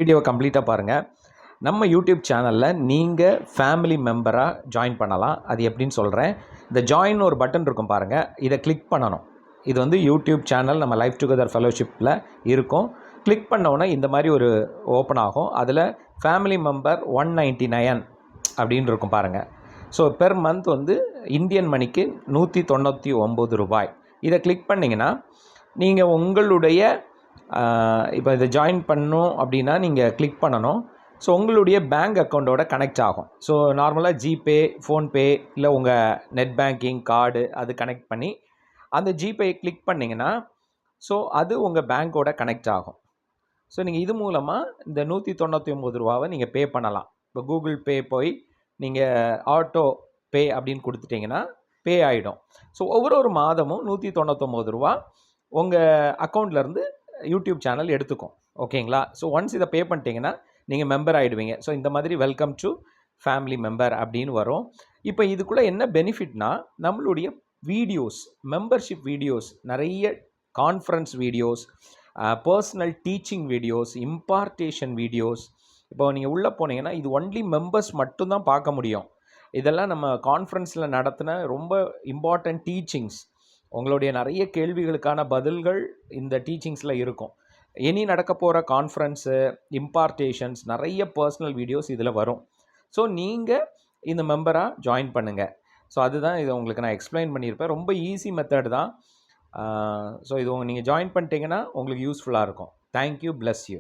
வீடியோவை கம்ப்ளீட்டாக பாருங்கள். நம்ம யூடியூப் சேனலில் நீங்கள் ஃபேமிலி மெம்பராக ஜாயின் பண்ணலாம். அது எப்படின்னு சொல்கிறேன். இந்த ஜாயின் ஒரு பட்டன் இருக்கும் பாருங்கள், இதை கிளிக் பண்ணணும். இது வந்து யூடியூப் சேனல் நம்ம லைஃப் டுகெதர் ஃபெலோஷிப்பில் இருக்கும். கிளிக் பண்ணோன்னே இந்த மாதிரி ஒரு ஓப்பன் ஆகும். அதில் ஃபேமிலி மெம்பர் 199 அப்படின்னு இருக்கும் பாருங்கள். ஸோ பெர் மந்த் வந்து இந்தியன் மணிக்கு ₹199. இதை கிளிக் பண்ணிங்கன்னா நீங்கள் உங்களுடைய இப்போ இதை ஜாயின் பண்ணணும் அப்படின்னா நீங்கள் கிளிக் பண்ணணும். ஸோ உங்களுடைய பேங்க் அக்கௌண்ட்டோட கனெக்ட் ஆகும். ஸோ நார்மலாக ஜிபே, ஃபோன்பே இல்லை உங்கள் நெட் பேங்கிங் கார்டு அது கனெக்ட் பண்ணி அந்த ஜிபே கிளிக் பண்ணிங்கன்னா ஸோ அது உங்கள் பேங்க்கோட கனெக்ட் ஆகும். ஸோ நீங்கள் இது மூலமாக இந்த ₹199 நீங்கள் பே பண்ணலாம். இப்போ கூகுள் பே போய் நீங்கள் ஆட்டோ பே அப்படின்னு கொடுத்துட்டிங்கன்னா பே ஆகிடும். ஸோ ஒவ்வொரு மாதமும் ₹199 உங்கள் அக்கௌண்ட்லேருந்து யூடியூப் சேனல் எடுத்துக்கும். ஓகேங்களா? ஸோ ஒன்ஸ் இதை பே பண்ணிட்டீங்கன்னா நீங்கள் மெம்பர் ஆகிடுவீங்க. ஸோ இந்த மாதிரி வெல்கம் டு ஃபேமிலி மெம்பர் அப்படின்னு வரும். இப்போ இதுக்குள்ளே என்ன பெனிஃபிட்னா, நம்மளுடைய வீடியோஸ், மெம்பர்ஷிப் வீடியோஸ், நிறைய conference videos, personal teaching videos, impartation videos, இப்போ நீங்கள் உள்ளே போனீங்கன்னா இது ஒன்லி மெம்பர்ஸ் மட்டும்தான் பார்க்க முடியும். இதெல்லாம் நம்ம கான்ஃபரன்ஸில் நடத்தின ரொம்ப இம்பார்ட்டன்ட் டீச்சிங்ஸ், உங்களுடைய நிறைய கேள்விகளுக்கான பதில்கள் இந்த டீச்சிங்ஸில் இருக்கும். இனி நடக்க போகிற கான்ஃபரன்ஸு, இம்பார்ட்டேஷன்ஸ், நிறைய பர்சனல் வீடியோஸ் இதில் வரும். ஸோ நீங்கள் இந்த மெம்பராக ஜாயின் பண்ணுங்கள். ஸோ அதுதான் இதை உங்களுக்கு நான் எக்ஸ்பிளைன் பண்ணியிருப்பேன். ரொம்ப ஈஸி மெத்தட் தான். ஸோ இது நீங்கள் ஜாயின் பண்ணிட்டீங்கன்னா உங்களுக்கு யூஸ்ஃபுல்லாக இருக்கும். Thank you, bless you.